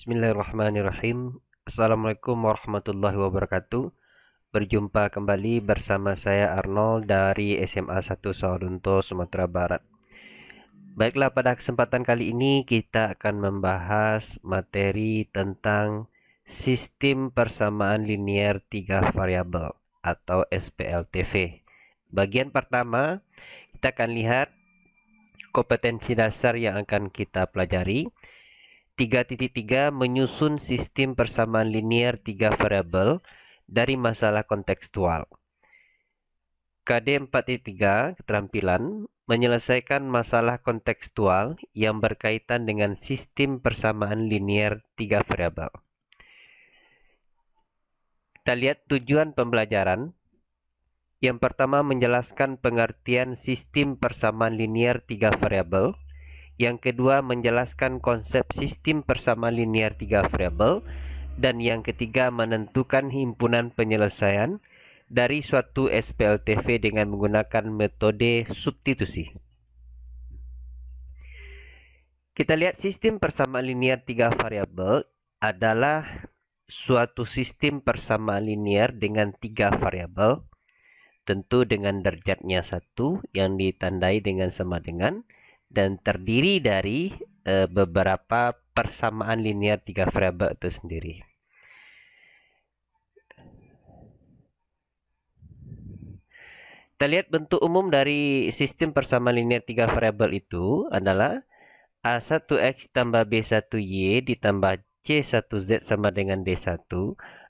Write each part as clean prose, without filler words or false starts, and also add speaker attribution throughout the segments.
Speaker 1: Bismillahirrahmanirrahim. Assalamualaikum warahmatullahi wabarakatuh. Berjumpa kembali bersama saya Arnold dari SMA 1 Sawalunto, Sumatera Barat. Baiklah, pada kesempatan kali ini kita akan membahas materi tentang sistem persamaan linear 3 variabel atau SPLTV. Bagian pertama, kita akan lihat kompetensi dasar yang akan kita pelajari. 3.3 menyusun sistem persamaan linear 3 variabel dari masalah kontekstual. KD 4.3 keterampilan menyelesaikan masalah kontekstual yang berkaitan dengan sistem persamaan linear 3 variabel. Kita lihat tujuan pembelajaran. Yang pertama, menjelaskan pengertian sistem persamaan linear 3 variabel. Yang kedua, menjelaskan konsep sistem persamaan linear 3 variabel. Dan yang ketiga, menentukan himpunan penyelesaian dari suatu SPLTV dengan menggunakan metode substitusi. Kita lihat sistem persamaan linear 3 variabel adalah suatu sistem persamaan linear dengan 3 variabel, tentu dengan derajatnya 1 yang ditandai dengan sama dengan, dan terdiri dari beberapa persamaan linear 3 variabel itu sendiri. Kita lihat bentuk umum dari sistem persamaan linear 3 variabel itu adalah A1X tambah B1Y ditambah C1Z sama dengan D1,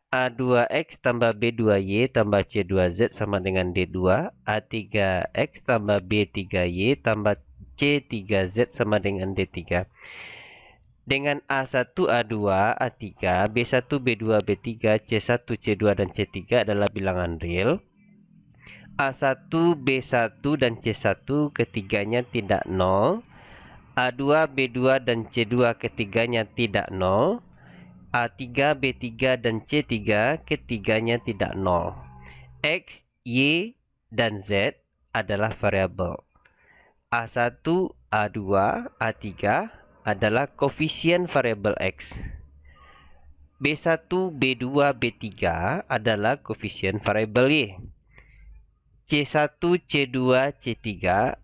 Speaker 1: A2X tambah B2Y tambah C2Z sama dengan D2, A3X tambah B3Y tambah C3Z sama dengan D3. Dengan A1, A2, A3, B1, B2, B3, C1, C2, dan C3 adalah bilangan real. A1, B1, dan C1 ketiganya tidak 0. A2, B2, dan C2 ketiganya tidak 0. A3, B3, dan C3 ketiganya tidak 0. X, Y, dan Z adalah variabel. A1, A2, A3 adalah koefisien variabel X. B1, B2, B3 adalah koefisien variabel Y. C1, C2, C3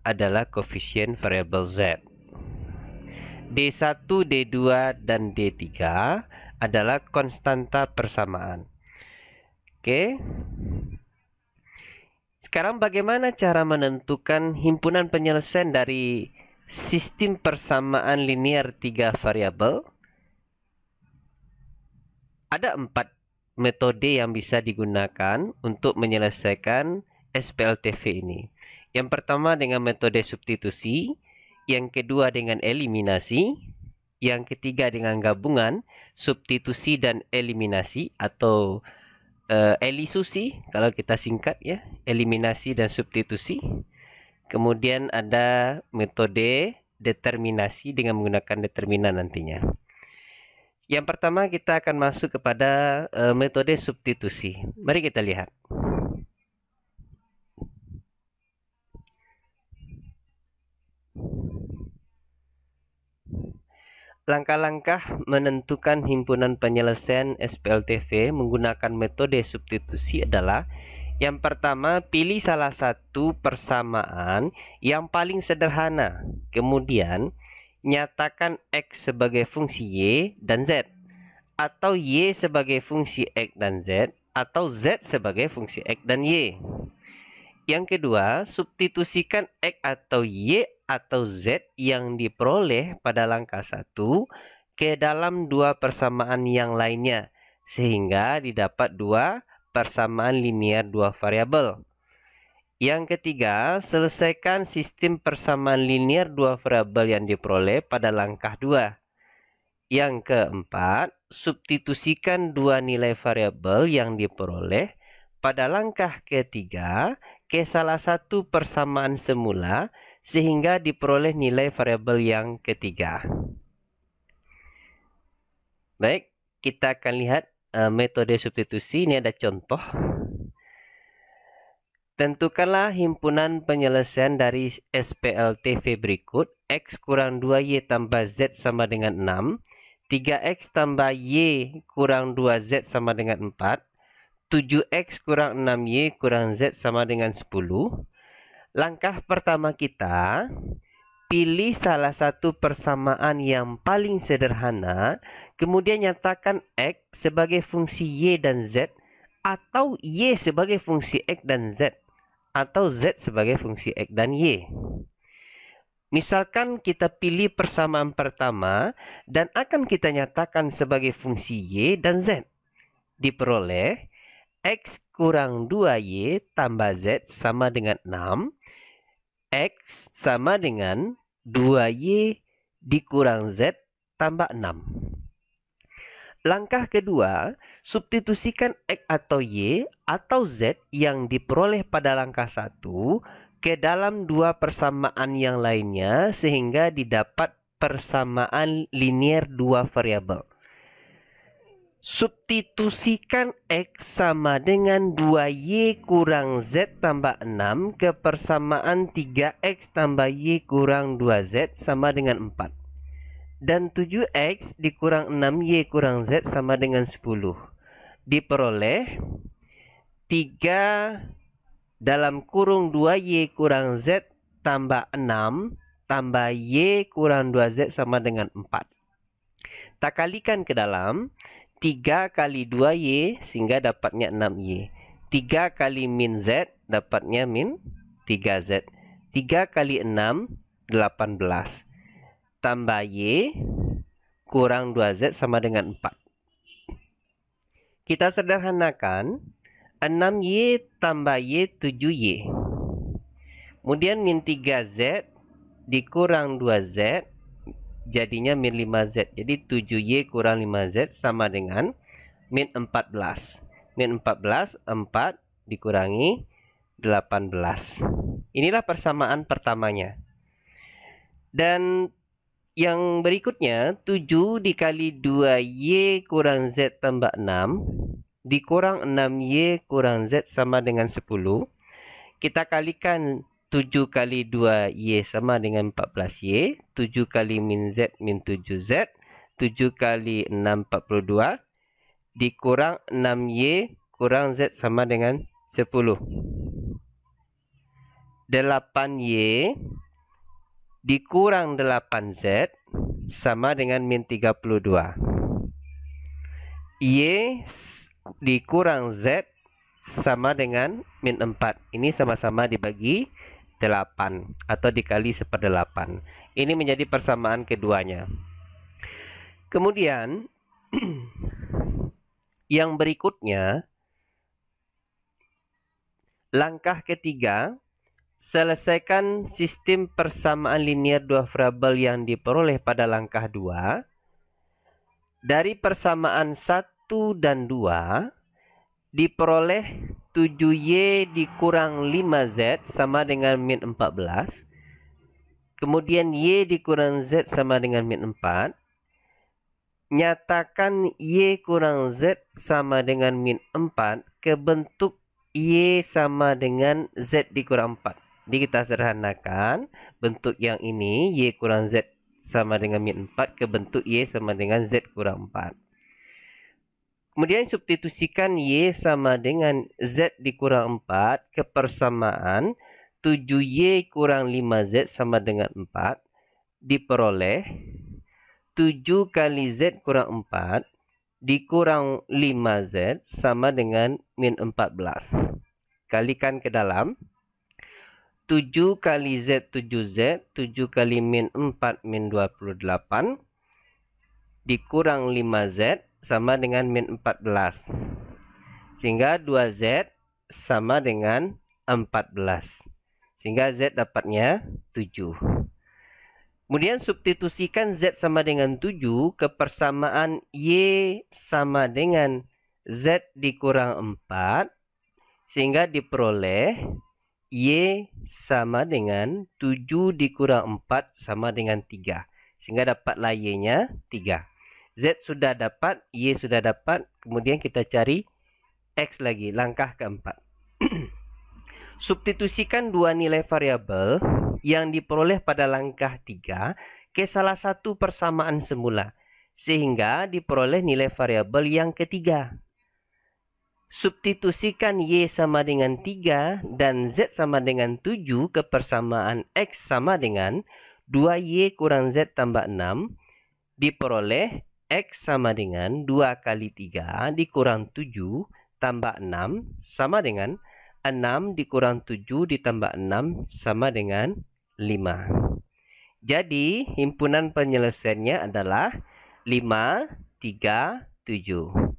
Speaker 1: adalah koefisien variabel Z. D1, D2, dan D3 adalah konstanta persamaan. Oke. Sekarang bagaimana cara menentukan himpunan penyelesaian dari sistem persamaan linear 3 variabel? Ada 4 metode yang bisa digunakan untuk menyelesaikan SPLTV ini. Yang pertama dengan metode substitusi, yang kedua dengan eliminasi, yang ketiga dengan gabungan substitusi dan eliminasi atau elisusi kalau kita singkat ya, eliminasi dan substitusi. Kemudian ada metode determinasi dengan menggunakan determinan nantinya. Yang pertama kita akan masuk kepada metode substitusi. Mari kita lihat. Langkah-langkah menentukan himpunan penyelesaian SPLTV menggunakan metode substitusi adalah: yang pertama, pilih salah satu persamaan yang paling sederhana. Kemudian, nyatakan X sebagai fungsi Y dan Z, atau Y sebagai fungsi X dan Z, atau Z sebagai fungsi X dan Y. Yang kedua, substitusikan X atau Y atau Z yang diperoleh pada langkah 1 ke dalam dua persamaan yang lainnya, sehingga didapat dua persamaan linear 2 variabel. Yang ketiga, selesaikan sistem persamaan linear 2 variabel yang diperoleh pada langkah 2. Yang keempat, substitusikan dua nilai variabel yang diperoleh pada langkah ketiga ke salah satu persamaan semula sehingga diperoleh nilai variabel yang ketiga. Baik, kita akan lihat metode substitusi. Ini ada contoh. Tentukanlah himpunan penyelesaian dari SPLTV berikut: X kurang 2Y tambah Z sama dengan 6, 3x tambah y kurang 2z sama dengan 4. 7x kurang 6y kurang z sama dengan 10. Langkah pertama kita, pilih salah satu persamaan yang paling sederhana, kemudian nyatakan x sebagai fungsi y dan z, atau y sebagai fungsi x dan z, atau z sebagai fungsi x dan y. Misalkan kita pilih persamaan pertama dan akan kita nyatakan sebagai fungsi y dan z. Diperoleh x kurang 2y tambah z sama dengan 6. X sama dengan 2y dikurang z tambah 6. Langkah kedua, substitusikan x atau y atau z yang diperoleh pada langkah 1 ke dalam dua persamaan yang lainnya sehingga didapat persamaan linear dua variabel. Substitusikan x sama dengan 2y kurang z tambah 6 ke persamaan 3x tambah y kurang 2z sama dengan 4. Dan 7x dikurang 6y kurang z sama dengan 10. Diperoleh 3 dalam kurung 2y kurang z tambah 6 tambah y kurang 2z sama dengan 4. Tak kalikan ke dalam 3 kali 2y sehingga dapatnya 6y. 3 kali min z dapatnya min 3z. 3 kali 6 18. Tambah y kurang 2z sama dengan 4. Kita sederhanakan 6y tambah y 7y. Kemudian min 3z dikurang 2z jadinya min 5z. Jadi 7y kurang 5z sama dengan min 14. Min 14, 4 dikurangi 18. Inilah persamaan pertamanya. Dan yang berikutnya 7 dikali 2y kurang z tambah 6 dikurang 6y kurang z sama dengan 10. Kita kalikan 7 kali 2y sama dengan 14y. 7 kali min z min 7z. 7 kali 6 42. Dikurang 6y kurang z sama dengan 10. 8y dikurang 8z sama dengan min 32. Y dikurang z sama dengan min 4. Ini sama-sama dibagi 8 atau dikali 1/8. Ini menjadi persamaan keduanya. Kemudian yang berikutnya, langkah ketiga, selesaikan sistem persamaan linear dua variabel yang diperoleh pada langkah 2. Dari persamaan 1 dan 2 diperoleh 7y dikurang 5z sama dengan min 14. Kemudian y dikurang z sama dengan min 4. Nyatakan y kurang z sama dengan min 4 ke bentuk y sama dengan z dikurang 4. Jadi kita sederhanakan bentuk yang ini, y kurang z sama dengan min 4 ke bentuk y sama dengan z kurang 4. Kemudian substitusikan y sama dengan z dikurang 4 ke persamaan 7y kurang 5z sama dengan 4. Diperoleh 7 kali z kurang 4 dikurang 5z sama dengan min 14. Kalikan ke dalam 7 kali z 7z, 7 kali min 4 min 28 dikurang 5z sama dengan min 14. Sehingga 2z sama dengan 14. Sehingga z dapatnya 7. Kemudian substitusikan z sama dengan 7 ke persamaan y sama dengan z dikurang 4. Sehingga diperoleh y sama dengan 7 dikurang 4 sama dengan 3. Sehingga dapatlah y-nya 3. Z sudah dapat, Y sudah dapat, kemudian kita cari X lagi, langkah keempat. Substitusikan dua nilai variabel yang diperoleh pada langkah 3 ke salah satu persamaan semula. sehingga diperoleh nilai variabel yang ketiga. Substitusikan Y sama dengan 3 dan Z sama dengan 7 ke persamaan X sama dengan 2Y kurang Z tambah 6. Diperoleh X sama dengan 2 kali 3 dikurang 7 tambah 6 sama dengan 6 dikurang 7 ditambah 6 sama dengan 5. Jadi himpunan penyelesaiannya adalah 5, 3, 7.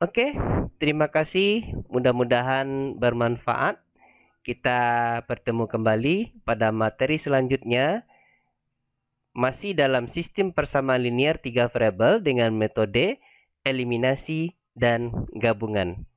Speaker 1: Oke, terima kasih. Mudah-mudahan bermanfaat. Kita bertemu kembali pada materi selanjutnya. Masih dalam sistem persamaan linear 3 variabel dengan metode eliminasi dan gabungan.